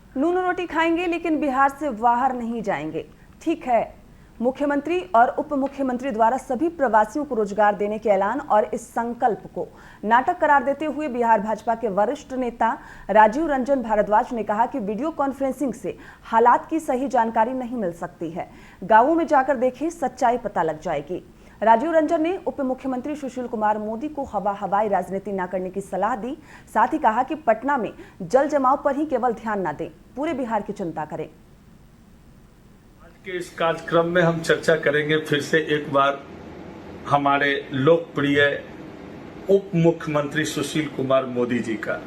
नून रोटी खाएंगे लेकिन बिहार से बाहर नहीं जाएंगे। ठीक है, मुख्यमंत्री और उप मुख्यमंत्री द्वारा सभी प्रवासियों को रोजगार देने के ऐलान और इस संकल्प को नाटक करार देते हुए बिहार भाजपा के वरिष्ठ नेता राजीव रंजन भारद्वाज ने कहा कि वीडियो कॉन्फ्रेंसिंग से हालात की सही जानकारी नहीं मिल सकती है। गांवों में जाकर देखें, सच्चाई पता लग जाएगी। राजीव रंजन ने उप मुख्यमंत्री सुशील कुमार मोदी को हवाई राजनीति न करने की सलाह दी। साथ ही कहा कि पटना में जल जमाव पर ही केवल ध्यान न दें, पूरे बिहार की चिंता करें। आज के इस कार्यक्रम में हम चर्चा करेंगे फिर से एक बार हमारे लोकप्रिय उप मुख्यमंत्री सुशील कुमार मोदी जी का।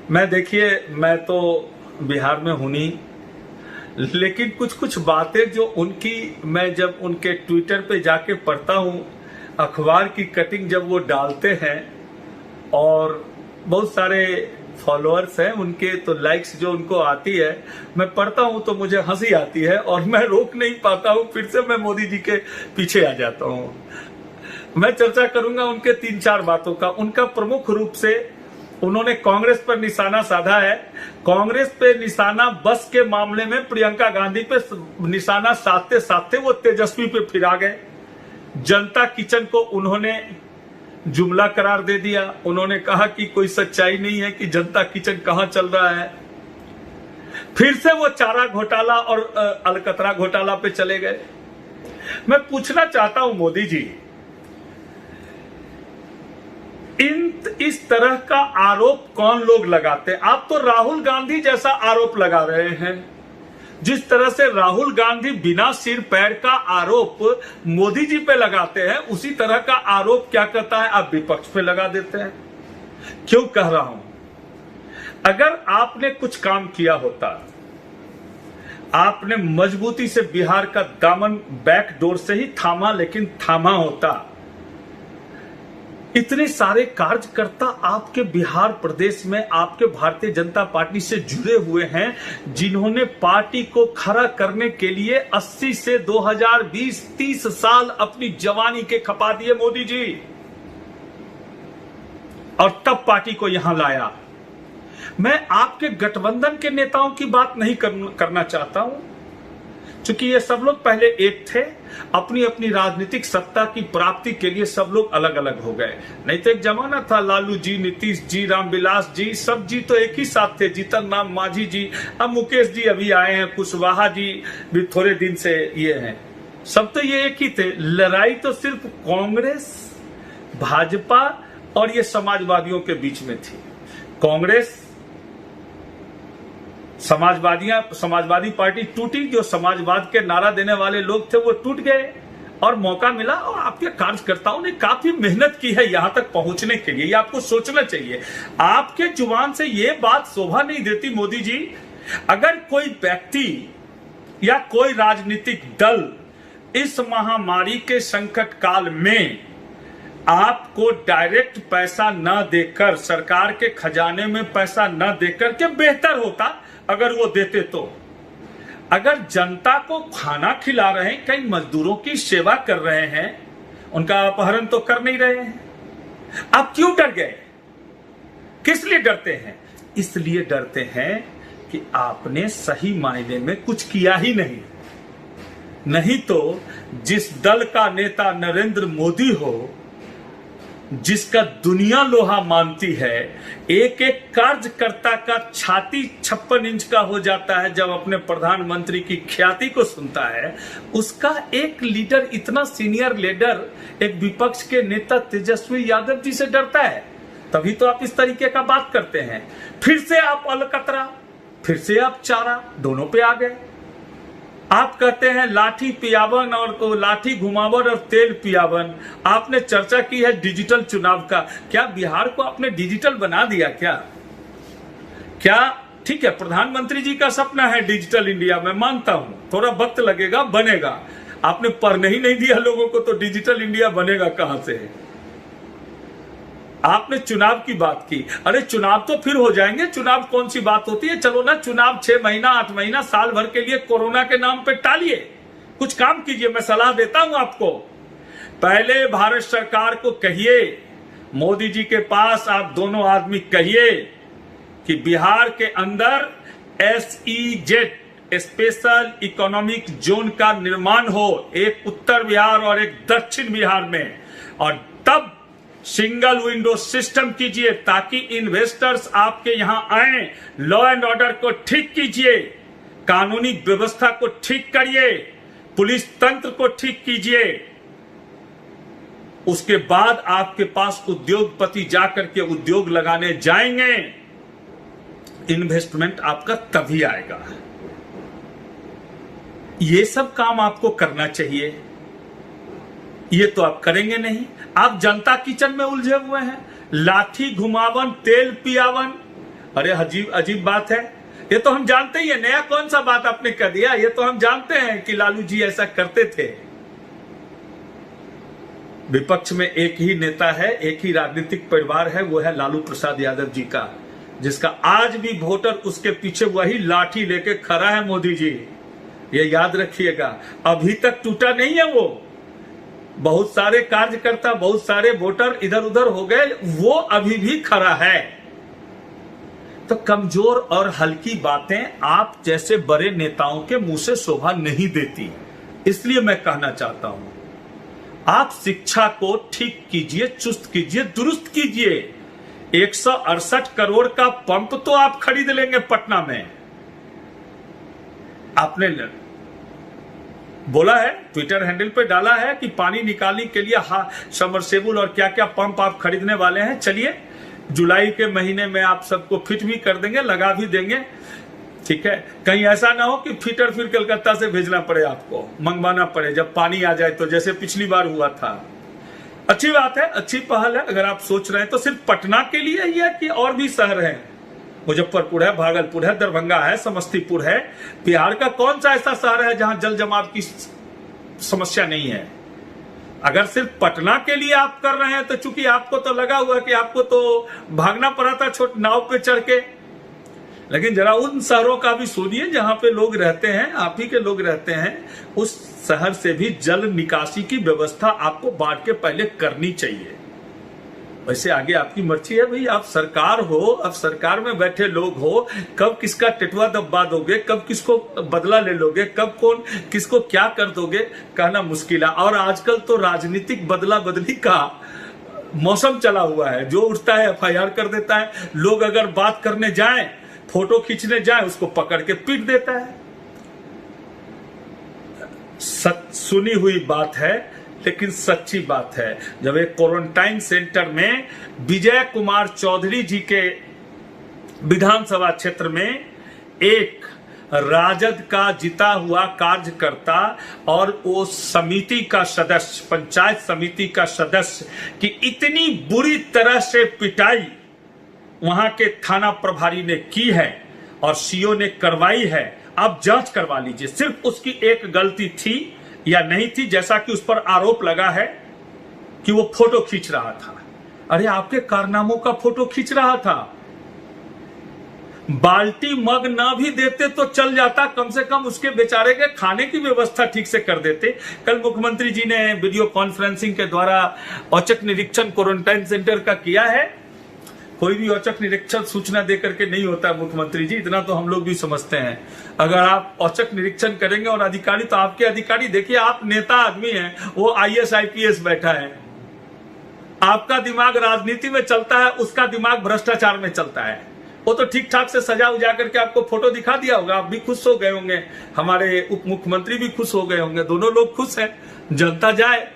मैं तो बिहार में हूं नहीं, लेकिन कुछ बातें जो उनकी मैं जब उनके ट्विटर पे जाके पढ़ता हूं, अखबार की कटिंग जब वो डालते हैं और बहुत सारे फॉलोअर्स हैं उनके, तो लाइक्स जो उनको आती है, मैं पढ़ता हूं तो मुझे हंसी आती है और मैं रोक नहीं पाता हूं, फिर से मैं मोदी जी के पीछे आ जाता हूं। मैं चर्चा करूंगा उनके 3-4 बातों का। उनका प्रमुख रूप से उन्होंने कांग्रेस पर निशाना साधा है। कांग्रेस पे निशाना बस के मामले में प्रियंका गांधी पे निशाना साधते साधते वो तेजस्वी पे फिर आ गए। जनता किचन को उन्होंने जुमला करार दे दिया। उन्होंने कहा कि कोई सच्चाई नहीं है कि जनता किचन कहां चल रहा है। फिर से वो चारा घोटाला और अलकतरा घोटाला पे चले गए। मैं पूछना चाहता हूं मोदी जी, इस तरह का आरोप कौन लोग लगाते हैं? आप तो राहुल गांधी जैसा आरोप लगा रहे हैं। जिस तरह से राहुल गांधी बिना सिर पैर का आरोप मोदी जी पे लगाते हैं, उसी तरह का आरोप क्या करता है आप विपक्ष पे लगा देते हैं। क्यों कह रहा हूं? अगर आपने कुछ काम किया होता, आपने मजबूती से बिहार का दामन बैकडोर से ही थामा, लेकिन थामा होता। इतने सारे कार्यकर्ता आपके बिहार प्रदेश में आपके भारतीय जनता पार्टी से जुड़े हुए हैं, जिन्होंने पार्टी को खड़ा करने के लिए 80 से 2020 30 साल अपनी जवानी के खपा दिए मोदी जी, और तब पार्टी को यहां लाया। मैं आपके गठबंधन के नेताओं की बात नहीं करना चाहता हूं, क्योंकि ये सब लोग पहले एक थे। अपनी अपनी राजनीतिक सत्ता की प्राप्ति के लिए सब लोग अलग अलग हो गए। नहीं तो एक जमाना था, लालू जी, नीतीश जी, रामविलास जी, सब जी तो एक ही साथ थे। जीतन राम मांझी जी, अब मुकेश जी अभी आए हैं, कुशवाहा जी भी थोड़े दिन से ये हैं, सब तो ये एक ही थे। लड़ाई तो सिर्फ कांग्रेस, भाजपा और ये समाजवादियों के बीच में थी। कांग्रेस, समाजवादी पार्टी टूटी, जो समाजवाद के नारा देने वाले लोग थे वो टूट गए और मौका मिला। और आपके कार्यकर्ताओं ने काफी मेहनत की है यहां तक पहुंचने के लिए, ये आपको सोचना चाहिए। आपके जुबान से ये बात शोभा नहीं देती मोदी जी। अगर कोई व्यक्ति या कोई राजनीतिक दल इस महामारी के संकट काल में आपको डायरेक्ट पैसा न देकर, सरकार के खजाने में पैसा न देकर के, बेहतर होता अगर वो देते तो। अगर जनता को खाना खिला रहे हैं, कई मजदूरों की सेवा कर रहे हैं, उनका अपहरण तो कर नहीं रहे हैं, आप क्यों डर गए? किस लिए डरते हैं? इसलिए डरते हैं कि आपने सही मायने में कुछ किया ही नहीं तो जिस दल का नेता नरेंद्र मोदी हो, जिसका दुनिया लोहा मानती है, एक एक कार्यकर्ता का छाती 56 इंच का हो जाता है जब अपने प्रधानमंत्री की ख्याति को सुनता है। उसका एक लीडर, इतना सीनियर लीडर, एक विपक्ष के नेता तेजस्वी यादव जी से डरता है, तभी तो आप इस तरीके का बात करते हैं। फिर से आप अलकतरा, फिर से आप चारा, दोनों पे आ गए। आप कहते हैं लाठी पियावन और लाठी घुमावन और तेल पियावन। आपने चर्चा की है डिजिटल चुनाव का। क्या बिहार को आपने डिजिटल बना दिया क्या? ठीक है, प्रधानमंत्री जी का सपना है डिजिटल इंडिया, मैं मानता हूं, थोड़ा वक्त लगेगा, बनेगा। आपने पढ़ने ही नहीं दिया लोगों को, तो डिजिटल इंडिया बनेगा कहां से? आपने चुनाव की बात की। अरे चुनाव तो फिर हो जाएंगे, चुनाव कौन सी बात होती है? चलो ना, चुनाव 6 महीना 8 महीना साल भर के लिए कोरोना के नाम पे टालिए, कुछ काम कीजिए। मैं सलाह देता हूं आपको, पहले भारत सरकार को कहिए, मोदी जी के पास आप दोनों आदमी कहिए कि बिहार के अंदर SEZ स्पेशल इकोनॉमिक जोन का निर्माण हो, एक उत्तर बिहार और एक दक्षिण बिहार में, और तब सिंगल विंडो सिस्टम कीजिए ताकि इन्वेस्टर्स आपके यहां आए, लॉ एंड ऑर्डर को ठीक कीजिए, कानूनी व्यवस्था को ठीक करिए, पुलिस तंत्र को ठीक कीजिए। उसके बाद आपके पास उद्योगपति जाकर के उद्योग लगाने जाएंगे, इन्वेस्टमेंट आपका तभी आएगा। ये सब काम आपको करना चाहिए, ये तो आप करेंगे नहीं। आप जनता किचन में उलझे हुए हैं, लाठी घुमावन, तेल पियावन। अरे अजीब अजीब बात है, ये तो हम जानते ही है, नया कौन सा बात आपने कह दिया। ये तो हम जानते हैं कि लालू जी ऐसा करते थे। विपक्ष में एक ही नेता है, एक ही राजनीतिक परिवार है, वो है लालू प्रसाद यादव जी का, जिसका आज भी वोटर उसके पीछे वही लाठी लेके खड़ा है। मोदी जी ये याद रखिएगा, अभी तक टूटा नहीं है वो। बहुत सारे कार्यकर्ता, बहुत सारे वोटर इधर उधर हो गए, वो अभी भी खड़ा है। तो कमजोर और हल्की बातें आप जैसे बड़े नेताओं के मुंह से शोभा नहीं देती। इसलिए मैं कहना चाहता हूं, आप शिक्षा को ठीक कीजिए, चुस्त कीजिए, दुरुस्त कीजिए। 168 करोड़ का पंप तो आप खरीद लेंगे पटना में। आपने बोला है, ट्विटर हैंडल पे डाला है कि पानी निकालने के लिए सबमर्सिबल और क्या क्या पंप आप खरीदने वाले हैं। चलिए, जुलाई के महीने में आप सबको फिट भी कर देंगे, लगा भी देंगे, ठीक है। कहीं ऐसा ना हो कि फिटर फिर कलकत्ता से भेजना पड़े, आपको मंगवाना पड़े जब पानी आ जाए, तो जैसे पिछली बार हुआ था। अच्छी बात है, अच्छी पहल है। अगर आप सोच रहे हैं तो सिर्फ पटना के लिए ही है कि और भी शहर हैं? मुजफ्फरपुर है, भागलपुर है, दरभंगा है, समस्तीपुर है। बिहार का कौन सा ऐसा शहर है जहां जल जमाव की समस्या नहीं है? अगर सिर्फ पटना के लिए आप कर रहे हैं तो चूंकि आपको तो लगा हुआ कि आपको तो भागना पड़ा था छोटे नाव पे चढ़ के, लेकिन जरा उन शहरों का भी सुनिए जहां पे लोग रहते हैं, आप ही के लोग रहते हैं। उस शहर से भी जल निकासी की व्यवस्था आपको बांट के पहले करनी चाहिए। वैसे आगे आपकी मर्जी है भाई, आप सरकार हो, अब सरकार में बैठे लोग हो, कब किसका टिटवा दबा दोगे, कब किसको बदला ले लोगे, कब कौन किसको क्या कर दोगे, कहना मुश्किल है। और आजकल तो राजनीतिक बदला बदली का मौसम चला हुआ है, जो उठता है FIR कर देता है। लोग अगर बात करने जाएं, फोटो खींचने जाएं, उसको पकड़ के पीट देता है। सुनी हुई बात है लेकिन सच्ची बात है। जब एक क्वारंटाइन सेंटर में विजय कुमार चौधरी जी के विधानसभा क्षेत्र में एक राजद का जीता हुआ कार्यकर्ता और वो समिति का सदस्य, पंचायत समिति का सदस्य की इतनी बुरी तरह से पिटाई वहां के थाना प्रभारी ने की है और CO ने करवाई है। आप जांच करवा लीजिए, सिर्फ उसकी एक गलती थी या नहीं थी, जैसा कि उस पर आरोप लगा है कि वो फोटो खींच रहा था। अरे आपके कारनामों का फोटो खींच रहा था, बाल्टी मग ना भी देते तो चल जाता, कम से कम उसके बेचारे के खाने की व्यवस्था ठीक से कर देते। कल मुख्यमंत्री जी ने वीडियो कॉन्फ्रेंसिंग के द्वारा औचक निरीक्षण क्वारंटाइन सेंटर का किया है। कोई भी औचक निरीक्षण सूचना देकर के नहीं होता मुख्यमंत्री जी, इतना तो हम लोग भी समझते हैं। अगर आप औचक निरीक्षण करेंगे और अधिकारी, तो आपके अधिकारी देखिए, आप नेता आदमी हैं, वो IAS IPS बैठा है, आपका दिमाग राजनीति में चलता है, उसका दिमाग भ्रष्टाचार में चलता है। वो तो ठीक ठाक से सजा उजा करके आपको फोटो दिखा दिया होगा, आप भी खुश हो गए होंगे, हमारे उप मुख्यमंत्री भी खुश हो गए होंगे, दोनों लोग खुश हैं। जनता जाए,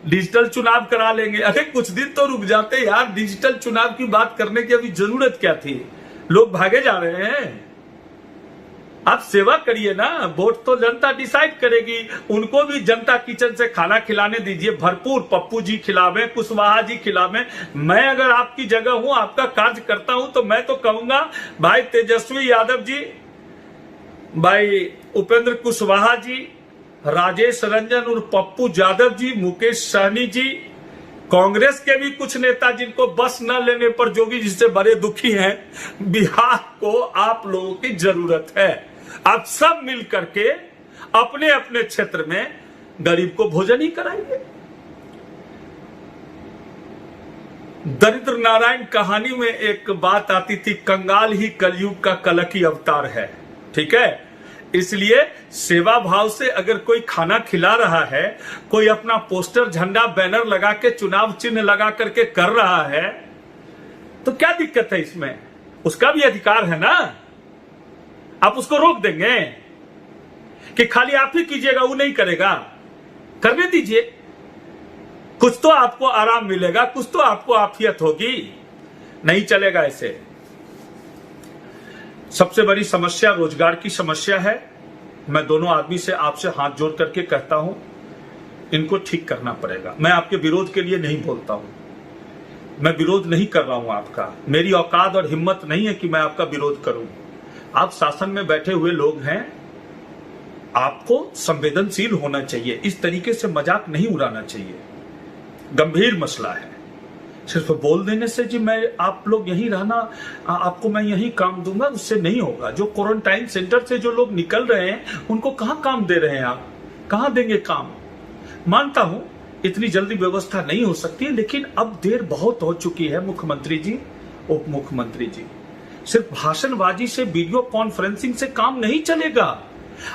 डिजिटल चुनाव करा लेंगे। अरे कुछ दिन तो रुक जाते यार, डिजिटल चुनाव की बात करने की अभी जरूरत क्या थी? लोग भागे जा रहे हैं। आप सेवा करिए ना, वोट तो जनता डिसाइड करेगी। उनको भी जनता किचन से खाना खिलाने दीजिए भरपूर। पप्पू जी खिलावे, कुशवाहा जी खिलावे। मैं अगर आपकी जगह हूं, आपका कार्य करता हूं, तो मैं तो कहूंगा भाई तेजस्वी यादव जी, भाई उपेंद्र कुशवाहा जी, राजेश रंजन और पप्पू यादव जी, मुकेश सहनी जी, कांग्रेस के भी कुछ नेता जिनको बस न लेने पर जोगी जी से बड़े दुखी हैं। बिहार को आप लोगों की जरूरत है। आप सब मिल करके अपने अपने क्षेत्र में गरीब को भोजन ही कराइए। दरिद्र नारायण कहानी में एक बात आती थी, कंगाल ही कलयुग का कलकी अवतार है। ठीक है, इसलिए सेवा भाव से अगर कोई खाना खिला रहा है, कोई अपना पोस्टर झंडा बैनर लगा के चुनाव चिन्ह लगा करके कर रहा है, तो क्या दिक्कत है इसमें? उसका भी अधिकार है ना। आप उसको रोक देंगे कि खाली आप ही कीजिएगा, वो नहीं करेगा? करने दीजिए, कुछ तो आपको आराम मिलेगा, कुछ तो आपको आफियत होगी। नहीं चलेगा ऐसे। सबसे बड़ी समस्या रोजगार की समस्या है। मैं दोनों आदमी से आपसे हाथ जोड़ करके कहता हूं, इनको ठीक करना पड़ेगा। मैं आपके विरोध के लिए नहीं बोलता हूं, मैं विरोध नहीं कर रहा हूं आपका। मेरी औकात और हिम्मत नहीं है कि मैं आपका विरोध करूं। आप शासन में बैठे हुए लोग हैं, आपको संवेदनशील होना चाहिए। इस तरीके से मजाक नहीं उड़ाना चाहिए। गंभीर मसला है। सिर्फ बोल देने से जी मैं आप लोग यहीं रहना, आपको मैं यहीं काम दूंगा, उससे नहीं होगा। जो क्वारंटाइन सेंटर से जो लोग निकल रहे हैं, उनको कहां काम दे रहे हैं आप? कहां देंगे काम? मानता हूं इतनी जल्दी व्यवस्था नहीं हो सकती है, लेकिन अब देर बहुत हो चुकी है। मुख्यमंत्री जी, उप मुख्यमंत्री जी, सिर्फ भाषणबाजी से, वीडियो कॉन्फ्रेंसिंग से काम नहीं चलेगा।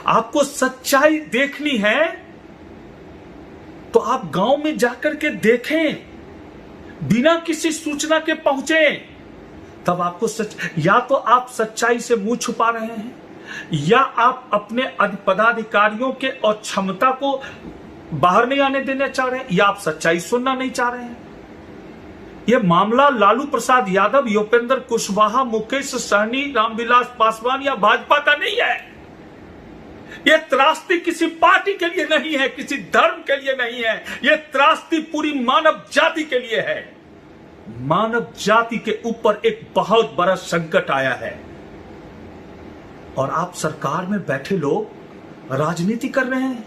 आपको सच्चाई देखनी है तो आप गांव में जाकर के देखें, बिना किसी सूचना के पहुंचे, तब आपको या तो आप सच्चाई से मुंह छुपा रहे हैं, या आप अपने पदाधिकारियों के और क्षमता को बाहर नहीं आने देना चाह रहे हैं, या आप सच्चाई सुनना नहीं चाह रहे हैं। यह मामला लालू प्रसाद यादव, योपेंद्र कुशवाहा, मुकेश सहनी, रामविलास पासवान या भाजपा का नहीं है। यह त्रासदी किसी पार्टी के लिए नहीं है, किसी धर्म के लिए नहीं है। यह त्रासदी पूरी मानव जाति के लिए है। मानव जाति के ऊपर एक बहुत बड़ा संकट आया है, और आप सरकार में बैठे लोग राजनीति कर रहे हैं।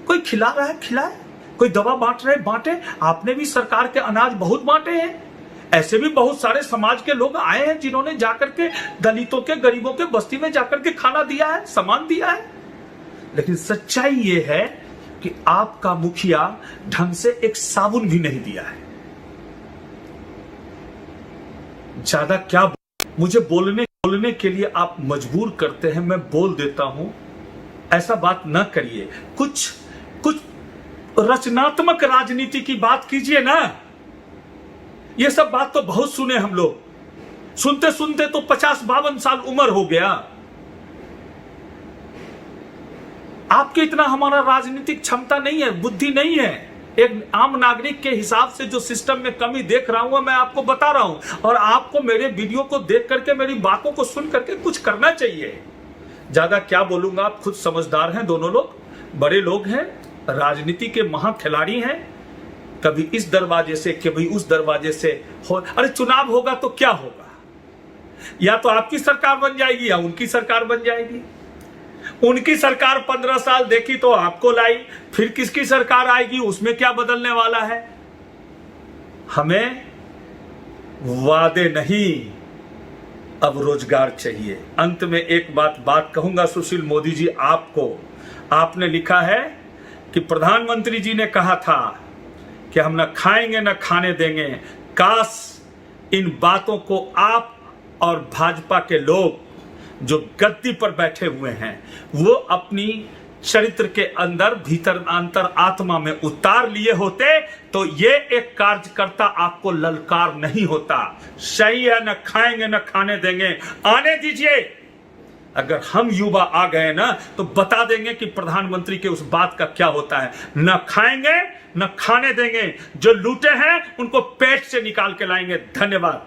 कोई खिला रहा है, खिलाए, कोई दवा बांट रहे, बांटे। आपने भी सरकार के अनाज बहुत बांटे हैं। ऐसे भी बहुत सारे समाज के लोग आए हैं जिन्होंने जाकर के दलितों के, गरीबों के बस्ती में जाकर के खाना दिया है, सामान दिया है। लेकिन सच्चाई यह है कि आपका मुखिया ढंग से एक साबुन भी नहीं दिया है। ज्यादा क्या मुझे बोलने के लिए आप मजबूर करते हैं, मैं बोल देता हूं। ऐसा बात ना करिए, कुछ रचनात्मक राजनीति की बात कीजिए ना। ये सब बात तो बहुत सुने हम लोग, सुनते सुनते तो 50-52 साल उम्र हो गया। आपके इतना हमारा राजनीतिक क्षमता नहीं है, बुद्धि नहीं है। एक आम नागरिक के हिसाब से जो सिस्टम में कमी देख रहा हूं, मैं आपको बता रहा हूं, और आपको मेरे वीडियो को देख करके, मेरी बातों को सुन करके कुछ करना चाहिए। ज्यादा क्या बोलूंगा, आप खुद समझदार हैं। दोनों लोग बड़े लोग हैं, राजनीति के महा खिलाड़ी हैं। कभी इस दरवाजे से, कभी उस दरवाजे से हो। अरे चुनाव होगा तो क्या होगा? या तो आपकी सरकार बन जाएगी या उनकी सरकार बन जाएगी। उनकी सरकार 15 साल देखी तो आपको लाई, फिर किसकी सरकार आएगी, उसमें क्या बदलने वाला है? हमें वादे नहीं, अब रोजगार चाहिए। अंत में एक बात कहूंगा सुशील मोदी जी आपको। आपने लिखा है कि प्रधानमंत्री जी ने कहा था कि हम न खाएंगे न खाने देंगे। काश इन बातों को आप और भाजपा के लोग जो गद्दी पर बैठे हुए हैं, वो अपनी चरित्र के अंदर, भीतर अंतर आत्मा में उतार लिए होते तो ये एक कार्यकर्ता आपको ललकार नहीं होता। सही है, न खाएंगे न खाने देंगे, आने दीजिए। अगर हम युवा आ गए ना तो बता देंगे कि प्रधानमंत्री के उस बात का क्या होता है। न खाएंगे न खाने देंगे, जो लूटे हैं उनको पेट से निकाल के लाएंगे। धन्यवाद।